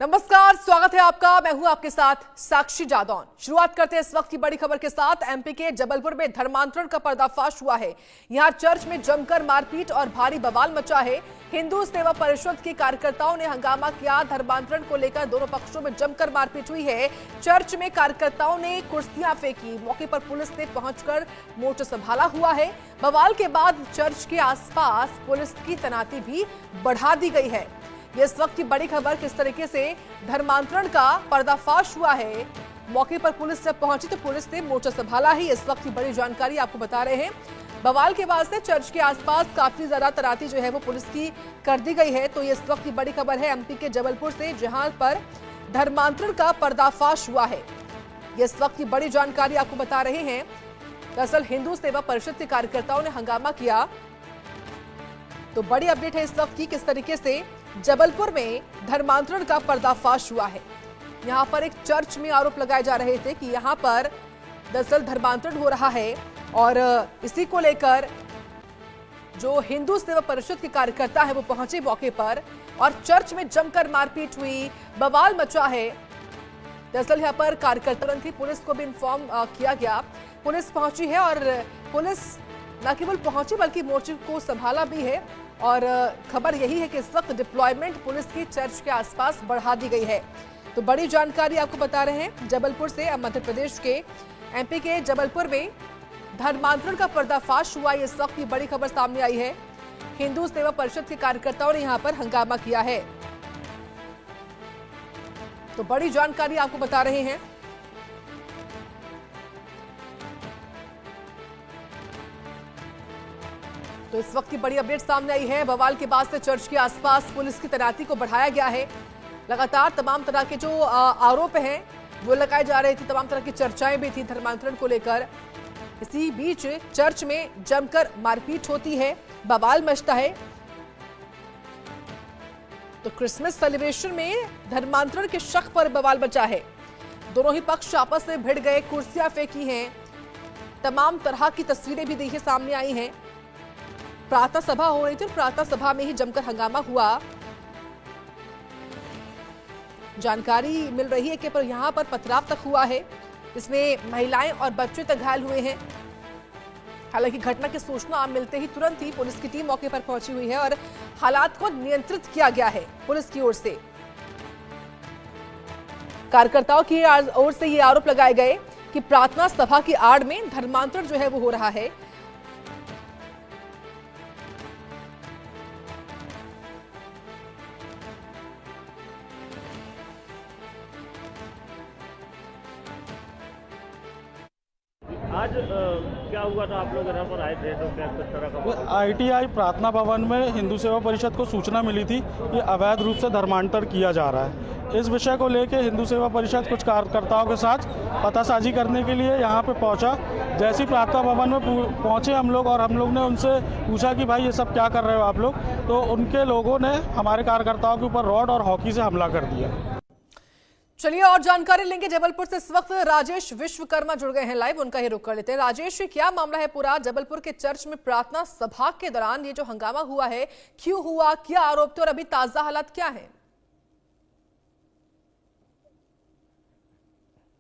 नमस्कार, स्वागत है आपका। मैं हूं आपके साथ साक्षी जादौन। शुरुआत करते हैं इस वक्त की बड़ी खबर के साथ। एमपी के जबलपुर में धर्मांतरण का पर्दाफाश हुआ है। यहां चर्च में जमकर मारपीट और भारी बवाल मचा है। हिंदू सेवा परिषद के कार्यकर्ताओं ने हंगामा किया। धर्मांतरण को लेकर दोनों पक्षों में जमकर मारपीट हुई है। चर्च में कार्यकर्ताओं ने कुर्सियां फेंकी। मौके पर पुलिस ने पहुंचकर मोर्चा संभाला हुआ है। बवाल के बाद चर्च के आसपास पुलिस की तैनाती भी बढ़ा दी गई है। ये इस वक्त की बड़ी खबर, किस तरीके से धर्मांतरण का पर्दाफाश हुआ है। मौके पर पुलिस जब पहुंची तो पुलिस ने मोर्चा संभाला ही। इस वक्त की बड़ी जानकारी आपको बता रहे हैं। बवाल के बाद से चर्च के आसपास काफी ज्यादा तैनाती जो है वो पुलिस की कर दी गई है। तो ये इस वक्त की बड़ी खबर है एमपी के जबलपुर से, जहां पर धर्मांतरण का पर्दाफाश हुआ है। ये इस वक्त की बड़ी जानकारी आपको बता रहे हैं। दरअसल हिंदू सेवा परिषद के कार्यकर्ताओं ने हंगामा किया। तो बड़ी अपडेट है इस वक्त की, किस तरीके से जबलपुर में धर्मांतरण का पर्दाफाश हुआ है। यहां पर एक चर्च में आरोप लगाए जा रहे थे कि यहां पर दरअसल धर्मांतरण हो रहा है और इसी को लेकर जो हिंदू सेवा परिषद के कार्यकर्ता है वो पहुंचे मौके पर और चर्च में जमकर मारपीट हुई, बवाल मचा है। दरअसल यहां पर कार्यकर्ताओं की पुलिस को भी इन्फॉर्म किया गया। पुलिस पहुंची है और पुलिस न केवल पहुंची बल्कि मोर्चे को संभाला भी है। और खबर यही है कि इस वक्त डिप्लॉयमेंट पुलिस की चर्च के आसपास बढ़ा दी गई है। तो बड़ी जानकारी आपको बता रहे हैं जबलपुर से। अब मध्य प्रदेश के एमपी के जबलपुर में धर्मांतरण का पर्दाफाश हुआ। इस वक्त की बड़ी खबर सामने आई है। हिंदू सेवा परिषद के कार्यकर्ताओं ने यहां पर हंगामा किया है। तो बड़ी जानकारी आपको बता रहे हैं। तो इस वक्त की बड़ी अपडेट सामने आई है। बवाल के बाद से चर्च के आसपास पुलिस की तैनाती को बढ़ाया गया है। लगातार तमाम तरह के जो आरोप हैं वो लगाए जा रहे थे, तमाम तरह की चर्चाएं भी थी धर्मांतरण को लेकर। इसी बीच चर्च में जमकर मारपीट होती है, बवाल मचता है। तो क्रिसमस सेलिब्रेशन में धर्मांतरण के शक पर बवाल मचा है। दोनों ही पक्ष आपस में भिड़ गए, कुर्सियां फेंकी हैं। तमाम तरह की तस्वीरें भी देखिए सामने आई हैं। प्रार्थना सभा हो रही थी, प्रार्थना सभा में ही जमकर हंगामा हुआ। जानकारी मिल रही है कि पर यहां पर पथराव तक हुआ है। इसमें महिलाएं और बच्चे तक घायल हुए हैं। हालांकि घटना की सूचना मिलते ही तुरंत ही पुलिस की टीम मौके पर पहुंची हुई है और हालात को नियंत्रित किया गया है पुलिस की ओर से। कार्यकर्ताओं की ओर से ये आरोप लगाए गए कि प्रार्थना सभा की आड़ में धर्मांतरण जो है वो हो रहा है। आज क्या हुआ था? आप लोग यहाँ पर आए थे तो क्या किस तरह का? आईटीआई प्रार्थना भवन में हिंदू सेवा परिषद को सूचना मिली थी कि अवैध रूप से धर्मांतर किया जा रहा है। इस विषय को लेकर हिंदू सेवा परिषद कुछ कार्यकर्ताओं के साथ पतासाजी करने के लिए यहाँ पे पहुँचा। जैसे ही प्रार्थना भवन में पहुँचे हम लोग और हम लोग ने उनसे पूछा कि भाई ये सब क्या कर रहे हो आप लोग, तो उनके लोगों ने हमारे कार्यकर्ताओं के ऊपर रॉड और हॉकी से हमला कर दिया। चलिए और जानकारी लेंगे जबलपुर से। इस वक्त राजेश विश्वकर्मा जुड़ गए हैं लाइव, उनका ही रुख कर लेते हैं। राजेश, क्या मामला है पूरा? जबलपुर के चर्च में प्रार्थना सभा के दौरान ये जो हंगामा हुआ है, क्यों हुआ, क्या आरोप थे और अभी ताजा हालात क्या है?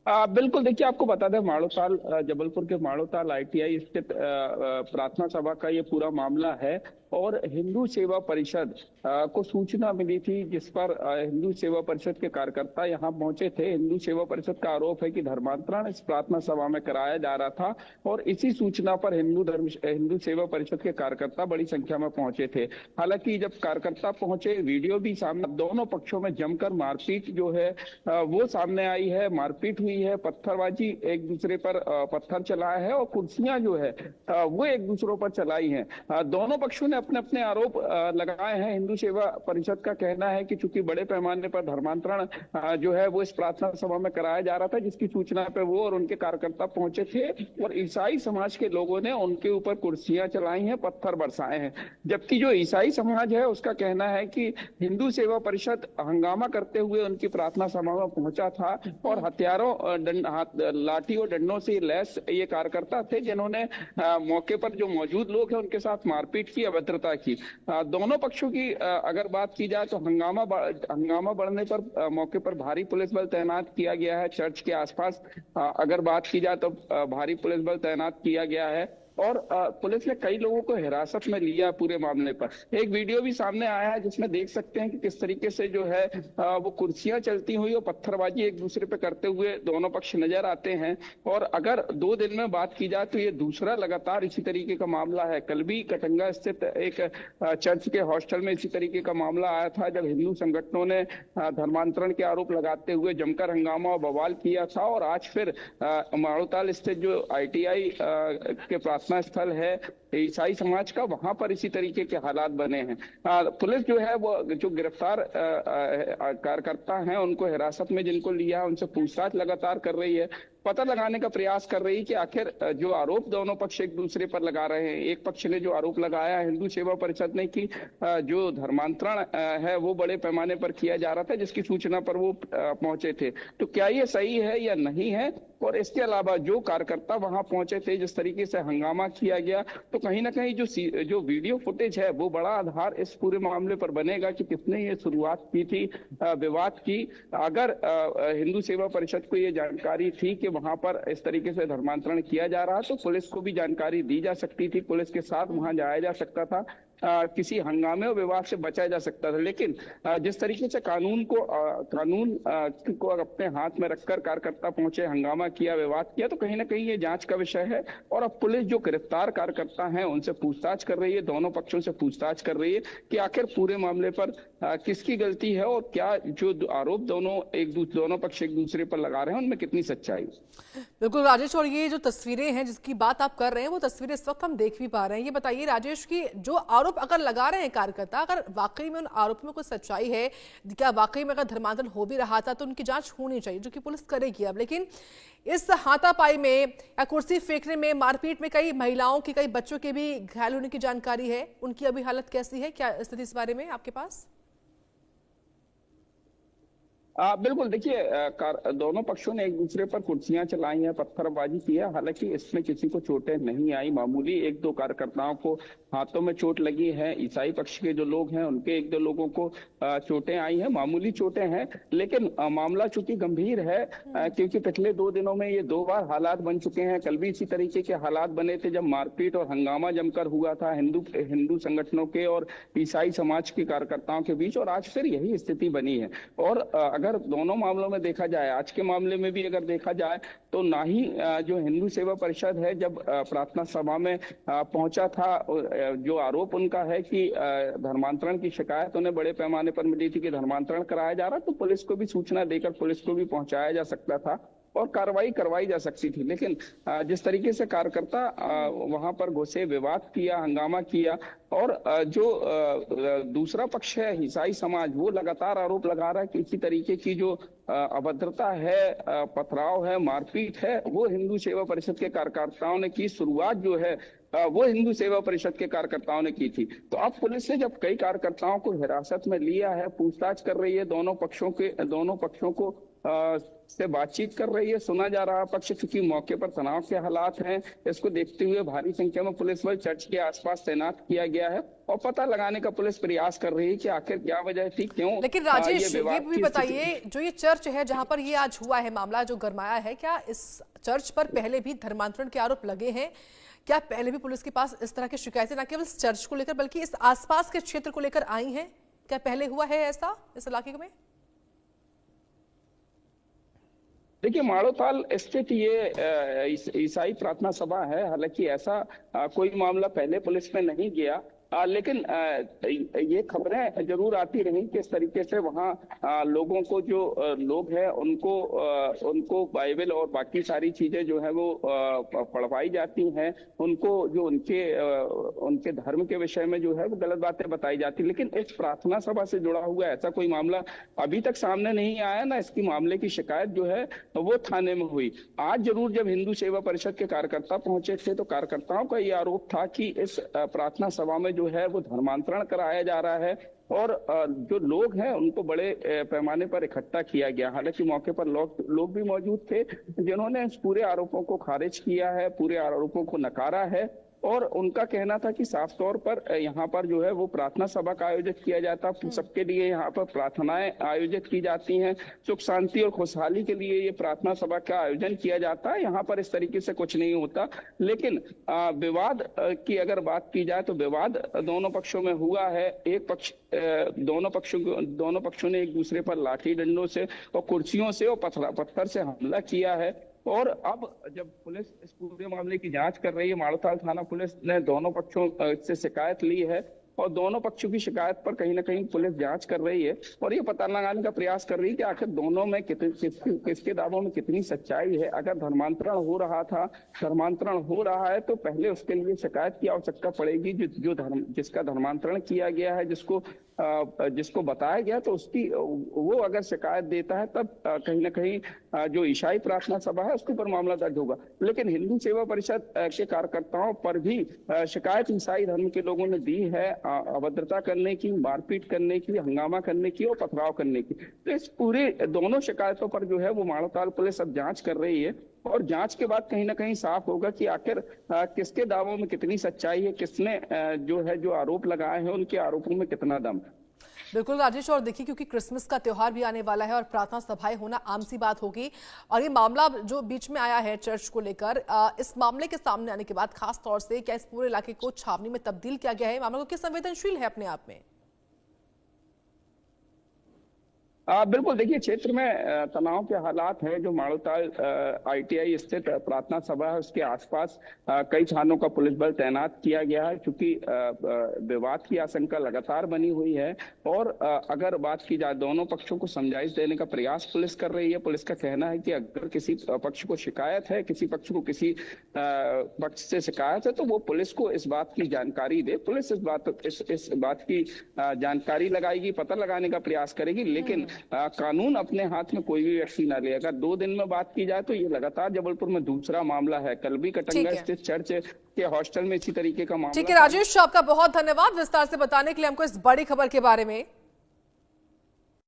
बिल्कुल, देखिए आपको बता दें, माड़ोताल जबलपुर के माड़ोताल आईटीआई स्थित प्रार्थना सभा का ये पूरा मामला है। और हिंदू सेवा परिषद को सूचना मिली थी, जिस पर हिंदू सेवा परिषद के कार्यकर्ता यहाँ पहुंचे थे। हिंदू सेवा परिषद का आरोप है कि धर्मांतरण इस प्रार्थना सभा में कराया जा रहा था और इसी सूचना पर हिंदू सेवा परिषद के कार्यकर्ता बड़ी संख्या में पहुंचे थे। हालांकि जब कार्यकर्ता पहुंचे, वीडियो भी सामने, दोनों पक्षों में जमकर मारपीट जो है वो सामने आई है। मारपीट हुई है, पत्थरबाजी, एक दूसरे पर पत्थर चलाया है और कुर्सियां जो है वो एक दूसरों पर चलाई हैं। दोनों पक्षों ने अपने अपने आरोप लगाए हैं। हिंदू सेवा परिषद का कहना है कि चूंकि बड़े पैमाने पर धर्मांतरण जो है वो इस प्रार्थना सभा में कराया जा रहा था, जिसकी सूचना पे वो और उनके कार्यकर्ता पहुंचे थे और ईसाई समाज के लोगों ने उनके ऊपर कुर्सियां चलाई हैं, पत्थर बरसाए हैं। जबकि जो ईसाई समाज है उसका कहना है कि हिंदू सेवा परिषद हंगामा करते हुए उनकी प्रार्थना सभा में पहुंचा था और हथियारों, लाठी और डंडों से लैस ये कार्यकर्ता थे, जिन्होंने मौके पर जो मौजूद लोग हैं उनके साथ मारपीट की, अभद्र अभद्रता की। दोनों पक्षों की अगर बात की जाए तो हंगामा बढ़ने पर मौके पर भारी पुलिस बल तैनात किया गया है। चर्च के आसपास अगर बात की जाए तो भारी पुलिस बल तैनात किया गया है और पुलिस ने कई लोगों को हिरासत में लिया पूरे मामले पर। एक वीडियो भी सामने आया है जिसमें देख सकते हैं कि किस तरीके से जो है वो कुर्सियां चलती हुई और पत्थरबाजी एक दूसरे पे करते हुए दोनों पक्ष नजर आते हैं। और अगर 2 दिन में बात की जाए तो ये दूसरा लगातार इसी तरीके का मामला है। कल भी कटंगा स्थित एक चर्च के हॉस्टल में इसी तरीके का मामला आया था, जब हिंदू संगठनों ने धर्मांतरण के आरोप लगाते हुए जमकर हंगामा और बवाल किया था। और आज फिर माड़ोताल स्थित जो ITI के प्रार्थना स्थल है ईसाई समाज का, वहां पर इसी तरीके के हालात बने हैं। पुलिस जो है वो जो गिरफ्तार कार्यकर्ता हैं उनको हिरासत में जिनको लिया है उनसे पूछताछ लगातार कर रही है, पता लगाने का प्रयास कर रही है कि आखिर जो आरोप दोनों पक्ष एक दूसरे पर लगा रहे हैं। एक पक्ष ने जो आरोप लगाया हिंदू सेवा परिषद ने कि जो धर्मांतरण है वो बड़े पैमाने पर किया जा रहा था, जिसकी सूचना पर वो पहुंचे थे, तो क्या ये सही है या नहीं है। और इसके अलावा जो कार्यकर्ता वहां पहुंचे थे, जिस तरीके से हंगामा किया गया, तो कहीं ना कहीं जो वीडियो फुटेज है वो बड़ा आधार इस पूरे मामले पर बनेगा कि किसने ये शुरुआत की थी विवाद की। अगर हिंदू सेवा परिषद को ये जानकारी थी कि वहां पर इस तरीके से धर्मांतरण किया जा रहा, तो पुलिस को भी जानकारी दी जा सकती थी, पुलिस के साथ वहां जाया जा सकता था, किसी हंगामे और विवाद से बचा जा सकता था। लेकिन जिस तरीके से कानून को अपने हाथ में रखकर कार्यकर्ता पहुंचे, हंगामा किया, विवाद किया, तो कहीं ना कहीं ये जांच का विषय है। और अब पुलिस जो गिरफ्तार कार्यकर्ता हैं उनसे पूछताछ कर रही है, दोनों पक्षों से पूछताछ कर रही है कि आखिर पूरे मामले पर किसकी गलती है और क्या जो आरोप दोनों पक्ष एक दूसरे पर लगा रहे हैं उनमें कितनी सच्चाई। बिल्कुल राजेश, और ये जो तस्वीरें हैं जिसकी बात आप कर रहे हैं वो तस्वीरें इस वक्त हम देख भी पा रहे हैं। ये बताइए राजेश कि जो आरोप अगर लगा रहे हैं कार्यकर्ता, अगर वाकई में उन आरोपों में कोई सच्चाई है, क्या वाकई में अगर धर्मांतरण हो भी रहा था, तो उनकी जांच होनी चाहिए, जो कि पुलिस करेगी अब। लेकिन इस हाथापाई में या कुर्सी फेंकने में, मारपीट में कई महिलाओं की, कई बच्चों के भी घायल होने की जानकारी है। उनकी अभी हालत कैसी है, क्या स्थिति इस बारे में आपके पास? बिल्कुल, देखिए दोनों पक्षों ने एक दूसरे पर कुर्सियां चलाई हैं, पत्थरबाजी की है। हालांकि इसमें किसी को चोटें नहीं आई, मामूली 1-2 कार्यकर्ताओं को हाथों में चोट लगी है। ईसाई पक्ष के जो लोग हैं उनके 1-2 लोगों को चोटें आई हैं, मामूली चोटें हैं। लेकिन मामला चूंकि गंभीर है, क्योंकि पिछले 2 दिनों में ये 2 बार हालात बन चुके हैं। कल भी इसी तरीके के हालात बने थे जब मारपीट और हंगामा जमकर हुआ था हिंदू संगठनों के और ईसाई समाज के कार्यकर्ताओं के बीच, और आज फिर यही स्थिति बनी है। और अगर दोनों मामलों में देखा जाए, आज के मामले में भी अगर देखा जाए, तो ना ही जो हिंदू सेवा परिषद है जब प्रार्थना सभा में पहुंचा था, जो आरोप उनका है कि धर्मांतरण की शिकायत उन्हें बड़े पैमाने पर मिली थी कि धर्मांतरण कराया जा रहा, तो पुलिस को भी सूचना देकर पुलिस को भी पहुंचाया जा सकता था और कार्रवाई करवाई जा सकती थी। लेकिन जिस तरीके से कार्यकर्ता वहां पर घुसे, विवाद किया, हंगामा किया, और जो दूसरा पक्ष है ईसाई समाज, वो लगातार आरोप लगा रहा है कि इसी तरीके की जो अभद्रता है, पथराव है, मारपीट है, वो हिंदू सेवा परिषद के कार्यकर्ताओं ने की। शुरुआत जो है वो हिंदू सेवा परिषद के कार्यकर्ताओं ने की थी। तो अब पुलिस ने जब कई कार्यकर्ताओं को हिरासत में लिया है, पूछताछ कर रही है, दोनों पक्षों को से बातचीत कर रही है, सुना जा रहा पक्ष, क्योंकि मौके पर तनाव के हालात हैं। इसको देखते हुए भारी संख्या में पुलिस बल चर्च के आसपास तैनात किया गया है और पता लगाने का पुलिस प्रयास कर रही है कि आखिर क्या वजह थी, क्यों। लेकिन राजेश, ये भी बताइए, जो ये चर्च है जहां पर ये आज हुआ है मामला जो गरमाया है, क्या इस चर्च पर पहले भी धर्मांतरण के आरोप लगे हैं? क्या पहले भी पुलिस के पास इस तरह की शिकायतें न केवल इस चर्च को लेकर बल्कि इस आसपास के क्षेत्र को लेकर आई हैं? क्या पहले हुआ है ऐसा इस इलाके में? देखिए, माड़ोताल स्थित ये ईसाई प्रार्थना सभा है। हालांकि ऐसा कोई मामला पहले पुलिस में नहीं गया, लेकिन ये खबरें जरूर आती रही कि इस तरीके से वहाँ लोगों को, जो लोग हैं उनको बाइबल और बाकी सारी चीजें जो है वो पढ़वाई जाती हैं, उनको जो उनके धर्म के विषय में जो है वो गलत बातें बताई जाती। लेकिन इस प्रार्थना सभा से जुड़ा हुआ ऐसा कोई मामला अभी तक सामने नहीं आया, ना इसकी मामले की शिकायत जो है वो थाने में हुई। आज जरूर जब हिंदू सेवा परिषद के कार्यकर्ता पहुंचे थे तो कार्यकर्ताओं का ये आरोप था कि इस प्रार्थना सभा में जो है वो धर्मांतरण कराया जा रहा है और जो लोग हैं उनको बड़े पैमाने पर इकट्ठा किया गया। हालांकि मौके पर लोग भी मौजूद थे जिन्होंने इस पूरे आरोपों को खारिज किया है, पूरे आरोपों को नकारा है और उनका कहना था कि साफ तौर पर यहाँ पर जो है वो प्रार्थना सभा का आयोजित किया जाता, सबके लिए यहाँ पर प्रार्थनाएं आयोजित की जाती हैं, सुख शांति और खुशहाली के लिए ये प्रार्थना सभा का आयोजन किया जाता है। यहाँ पर इस तरीके से कुछ नहीं होता। लेकिन विवाद की अगर बात की जाए तो विवाद दोनों पक्षों में हुआ है। एक पक्ष दोनों पक्षों ने एक दूसरे पर लाठी डंडों से और कुर्सियों से और पत्थर से हमला किया है। और अब जब पुलिस इस पूरे मामले की जांच कर रही है, माड़ोताल थाना पुलिस ने दोनों पक्षों से शिकायत ली है और दोनों पक्षों की शिकायत पर कहीं ना कहीं पुलिस जांच कर रही है और ये पता लगाने का प्रयास कर रही है कि आखिर दोनों में किसके दावों में कितनी सच्चाई है। अगर धर्मांतरण हो रहा है तो पहले उसके लिए शिकायत की आवश्यकता पड़ेगी। जिसका धर्मांतरण किया गया है, जिसको बताया गया, तो उसकी वो अगर शिकायत देता है तब कहीं ना कहीं जो ईसाई प्रार्थना सभा है उसके ऊपर मामला दर्ज होगा। लेकिन हिंदू सेवा परिषद के कार्यकर्ताओं पर भी शिकायत ईसाई धर्म के लोगों ने दी है, अभद्रता करने की, मारपीट करने की, हंगामा करने की और पथराव करने की। तो इस पूरे दोनों शिकायतों पर जो है वो माड़ोताल पुलिस अब जांच कर रही है और जांच के बाद कहीं ना कहीं साफ होगा कि आखिर किसके दावों में कितनी सच्चाई है, किसने जो आरोप लगाए हैं उनके आरोपों में कितना दम है। बिल्कुल राजेश, और देखिए क्योंकि क्रिसमस का त्योहार भी आने वाला है और प्रार्थना सभाएं होना आम सी बात होगी, और ये मामला जो बीच में आया है चर्च को लेकर, इस मामले के सामने आने के बाद खास तौर से क्या इस पूरे इलाके को छावनी में तब्दील किया गया है? मामला को किस संवेदनशील है अपने आप में? बिल्कुल, देखिए क्षेत्र में तनाव के हालात हैं। जो माड़ोताल ITI स्थित प्रार्थना सभा है उसके आसपास कई थानों का पुलिस बल तैनात किया गया है, क्योंकि विवाद की आशंका लगातार बनी हुई है। और अगर बात की जाए, दोनों पक्षों को समझाइश देने का प्रयास पुलिस कर रही है। पुलिस का कहना है कि अगर किसी पक्ष को शिकायत है, किसी पक्ष को किसी पक्ष से शिकायत है, तो वो पुलिस को इस बात की जानकारी दे। पुलिस इस बात की जानकारी लगाएगी, पता लगाने का प्रयास करेगी, लेकिन कानून अपने हाथ में कोई भी व्यक्ति ना ले। अगर 2 दिन में बात की जाए तो ये लगातार जबलपुर में दूसरा मामला है। कल भी कटंगा स्थित चर्च के हॉस्टल में इसी तरीके का मामला। ठीक है राजेश, आपका बहुत धन्यवाद विस्तार से बताने के लिए हमको इस बड़ी खबर के बारे में।